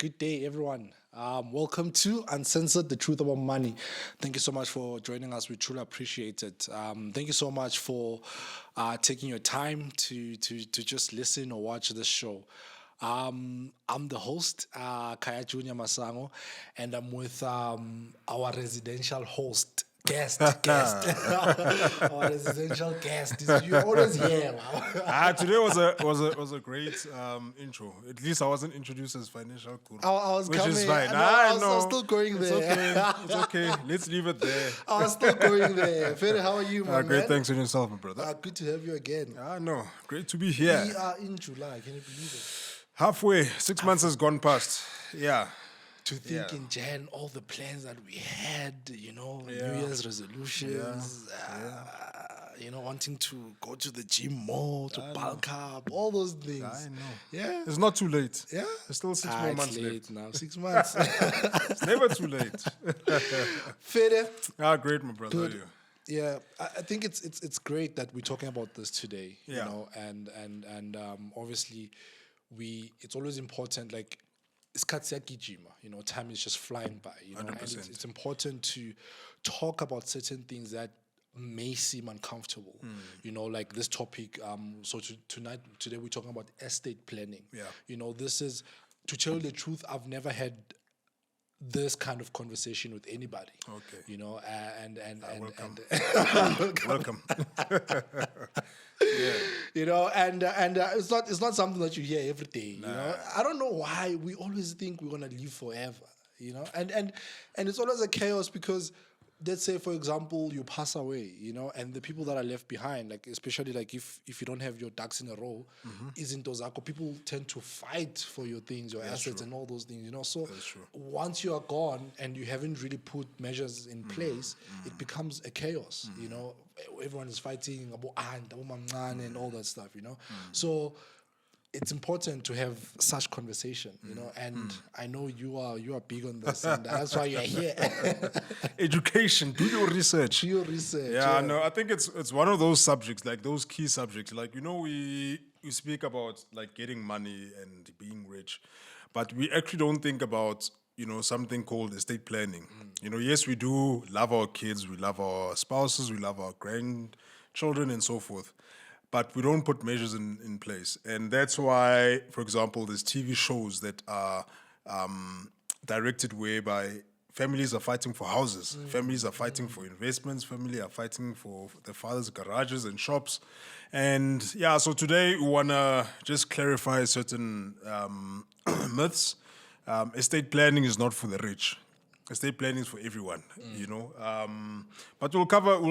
good day, everyone. Welcome to Uncensored, the Truth About Money. Thank you so much for joining us. We truly appreciate it. Thank you so much for taking your time to just listen or watch this show. I'm the host, Kyajunior, and I'm with our residential host. Guest. Our residential guest. You're always here. Wow. Today was a great intro. At least I wasn't introduced as financial guru, I was which coming. is fine. I was still going It's there. okay. It's okay. Let's leave it there. I was still going there. Ferry, how are you, man? Great. Thanks on yourself, my brother. Good to have you again. No, great to be here. We are in July. Can you believe it? Halfway, 6 months has gone past. Yeah. To think in Jan, all the plans that we had, New Year's resolutions, wanting to go to the gym more, to bulk up, all those things. I know. Yeah. It's not too late. Yeah. There's still 6 more months late left. now. 6 months. It's never too late. Fede. Great, my brother. Good. Yeah, I think it's great that we're talking about this today. Yeah. And obviously it's always important, like it's Gijima, time is just flying by, and it's important to talk about certain things that may seem uncomfortable, like this topic. So today we're talking about estate planning. Yeah. This is, to tell you the truth, I've never had this kind of conversation with anybody. Okay. Welcome. Welcome. And it's not something that you hear every day. I don't know why we always think we're gonna live forever. And it's always a chaos because, let's say, for example, you pass away, and the people that are left behind, like especially like if you don't have your ducks in a row, isn't those people tend to fight for your things, your assets, and all those things. So once you are gone and you haven't really put measures in place, it becomes a chaos. Everyone is fighting about and all that stuff. So it's important to have such conversation, and I know you are big on this, and that's why you're here. Education, do your research. Yeah, no, I think it's one of those subjects, like those key subjects. Like, we speak about like getting money and being rich, but we actually don't think about, something called estate planning. Yes, we do love our kids, we love our spouses, we love our grandchildren and so forth, but we don't put measures in place. And that's why, for example, there's TV shows that are directed whereby families are fighting for houses, families are fighting for investments, family are fighting for their father's garages and shops. And so today we want to just clarify certain myths. Estate planning is not for the rich. Estate planning is for everyone, But we'll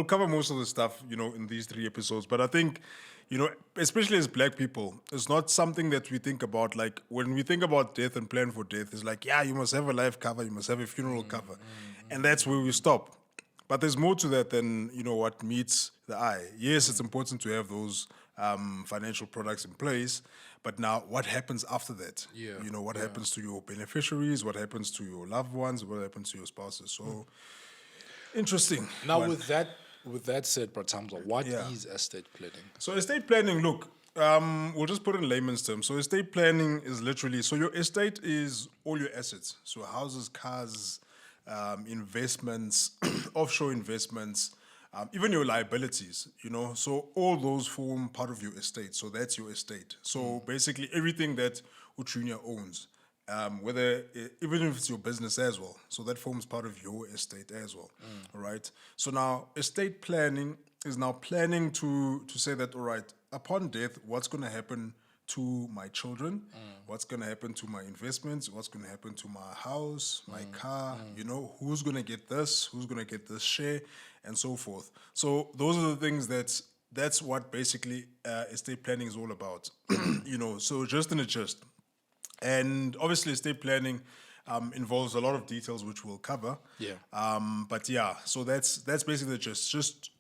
cover most of the stuff, in these 3 episodes. But I think, especially as Black people, it's not something that we think about. Like when we think about death and plan for death, it's like, you must have a life cover, you must have a funeral cover, and that's where we stop. But there's more to that than what meets the eye. Yes, it's important to have those financial products in place. But now, what happens after that? What happens to your beneficiaries? What happens to your loved ones? What happens to your spouses? So, interesting. Now, with that said, Pratamza, what is estate planning? So, estate planning, look, we'll just put it in layman's terms. So, estate planning is literally, so your estate is all your assets. So, houses, cars, investments, offshore investments, even your liabilities, so all those form part of your estate. So that's your estate. So basically everything that Junior owns, even if it's your business as well. So that forms part of your estate as well. All right. So now estate planning is now planning to say that, all right, upon death, what's going to happen to my children, what's going to happen to my investments, what's going to happen to my house, my car, who's going to get this, who's going to get this share, and so forth. So those are the things that's what basically estate planning is all about, so just in a gist. And obviously estate planning involves a lot of details which we'll cover. So that's basically just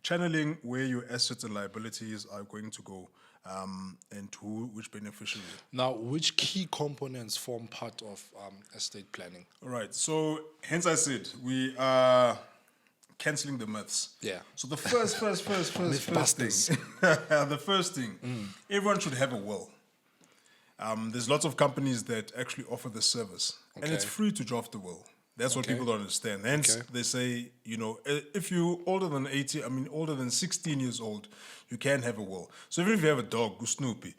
channeling where your assets and liabilities are going to go. And to which beneficiary. Now, which key components form part of estate planning? All right. So, hence I said we are canceling the myths. Yeah. So the first thing, everyone should have a will. There's lots of companies that actually offer the service, and it's Okay. free to draft the will. That's what Okay. people don't understand. Hence, Okay. they say, if you're older than older than 16 years old, you can have a will. So even if you have a dog, Snoopy,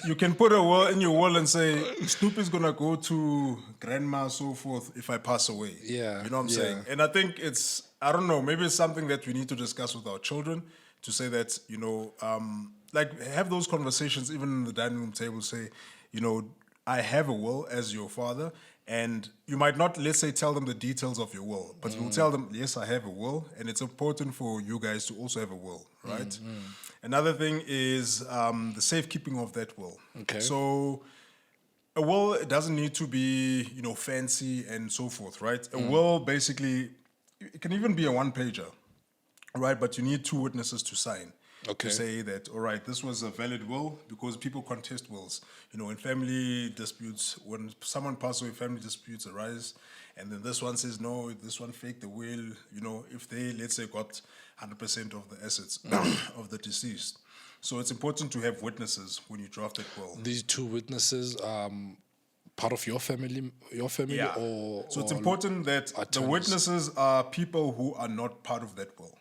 you can put a will in your will and say, Snoopy's gonna go to grandma, so forth, if I pass away. Yeah, You know what I'm yeah. saying? And I think I don't know, maybe it's something that we need to discuss with our children to say that, like have those conversations even in the dining room table, say, I have a will as your father, and you might not, let's say, tell them the details of your will, but we'll tell them, yes, I have a will, and it's important for you guys to also have a will, right? Another thing is the safekeeping of that will. Okay. So a will, it doesn't need to be, fancy and so forth, right? A will, basically, it can even be a one-pager, right? But you need two witnesses to sign. Okay. To say that, all right, this was a valid will, because people contest wills. In family disputes, when someone passes away, family disputes arise, and then this one says, no, this one faked the will, if they, let's say, got 100% of the assets of the deceased. So it's important to have witnesses when you draft that will. These two witnesses, part of your family, Yeah. or So it's or important that the attorneys? witnesses are people who are not part of that will.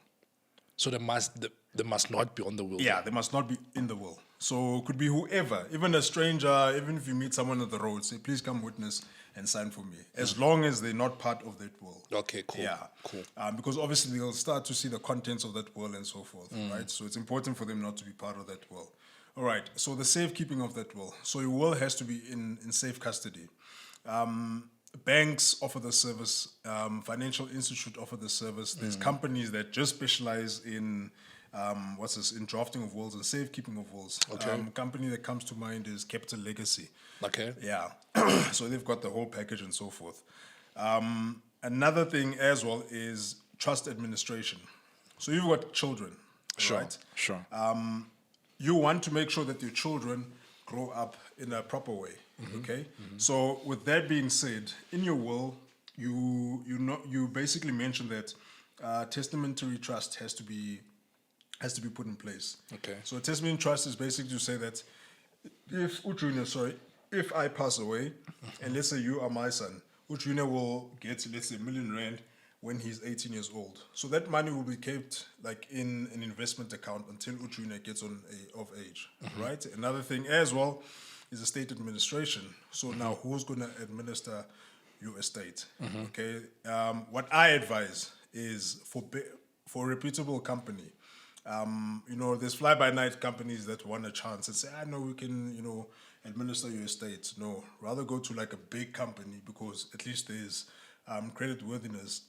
So they must not be on the will. Yeah, they must not be in the will. So it could be whoever, even a stranger, even if you meet someone on the road, say, please come witness and sign for me, as long as they're not part of that will. Okay, cool. Yeah. Cool. Because obviously they'll start to see the contents of that will and so forth, right? So it's important for them not to be part of that will. All right, so the safekeeping of that will. So your will has to be in safe custody. Banks offer the service, financial institute offer the service. There's companies that just specialize in in drafting of wills and safekeeping of wills. Okay. Company that comes to mind is Capital Legacy. Okay. Yeah. So they've got the whole package and so forth. Another thing as well is trust administration. So you've got children, Sure. right? Sure. You want to make sure that your children grow up in a proper way. Okay. So with that being said, in your will, you basically mentioned that testamentary trust has to be put in place. Okay. So a testamentary trust is basically to say that if I pass away, and let's say you are my son, Junior will get, let's say, R1 million when he's 18 years old. So that money will be kept like in an investment account until Junior gets of age, right? Another thing as well is estate administration. So now who's going to administer your estate? Okay. What I advise is for a reputable company. There's fly-by-night companies that want a chance and say, no, we can, administer your estate. No, rather go to like a big company, because at least there's credit worthiness,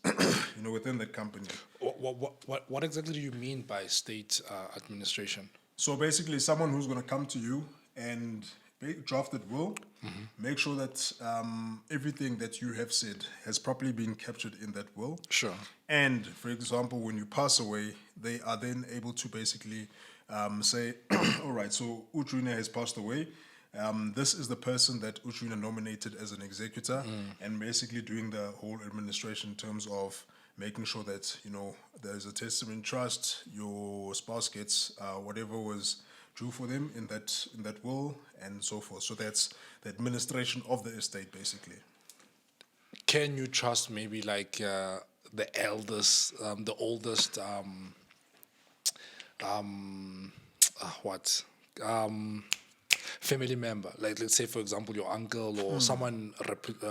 within that company. What exactly do you mean by state administration? So basically, someone who's going to come to you and draft that will, make sure that everything that you have said has properly been captured in that will. Sure. And for example, when you pass away, they are then able to basically say, all right, so Junior has passed away. This is the person that Junior nominated as an executor, and basically doing the whole administration in terms of making sure that, there's a testament trust, your spouse gets whatever was due for them in that will, and so forth. So that's the administration of the estate, basically. Can you trust maybe like the eldest, the oldest, family member? Like, let's say, for example, your uncle or someone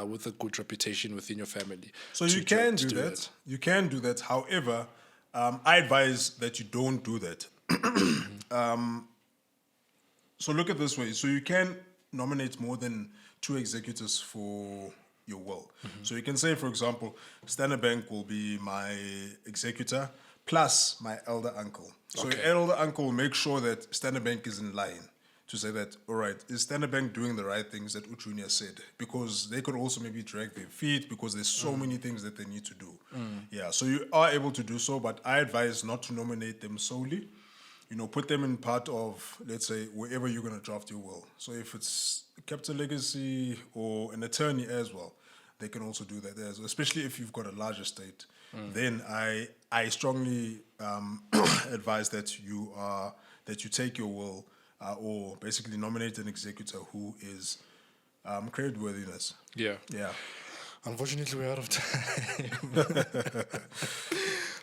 with a good reputation within your family. So you can do that. You can do that. However, I advise that you don't do that. So look at it this way. So you can nominate more than 2 executors for your will. So you can say, for example, Standard Bank will be my executor plus my elder uncle. So Okay. your elder uncle will make sure that Standard Bank is in line to say that, all right, is Standard Bank doing the right things that Junior said? Because they could also maybe drag their feet, because there's so many things that they need to do. Yeah, so you are able to do so, but I advise not to nominate them solely. Put them in part of, let's say, wherever you're going to draft your will. So if it's Capital Legacy or an attorney as well, they can also do that as well, especially if you've got a large estate. Then I strongly advise that you take your will or basically nominate an executor who is creditworthiness. Yeah. Yeah. Unfortunately, we're out of time.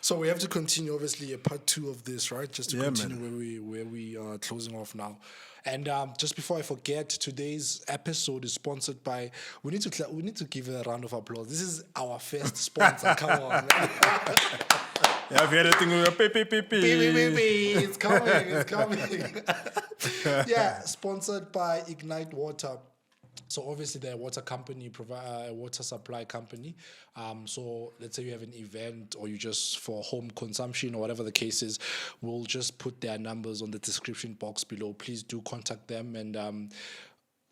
So we have to continue, obviously, a part 2 of this, right? Just to continue where we are closing off now. And just before I forget, today's episode is sponsored by. We need to give a round of applause. This is our first sponsor. Come on. Yeah, if you had a thing with your It's coming. Yeah, sponsored by Ignite Water. So obviously they're a water company, a water supply company. So let's say you have an event or you just for home consumption or whatever the case is, we'll just put their numbers on the description box below. Please do contact them, and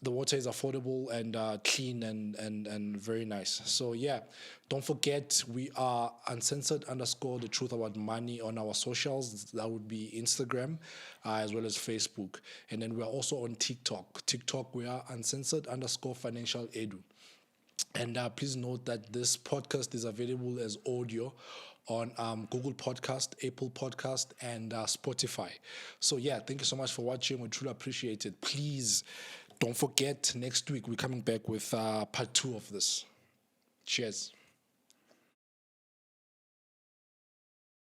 the water is affordable and clean and very nice. So yeah, don't forget we are uncensored_the truth about money on our socials. That would be Instagram as well as Facebook. And then we are also on TikTok we are uncensored_financial edu. And please note that this podcast is available as audio on Google Podcast, Apple Podcast, and Spotify. So yeah, thank you so much for watching. We truly appreciate it. Please don't forget, next week we're coming back with part 2 of this. Cheers.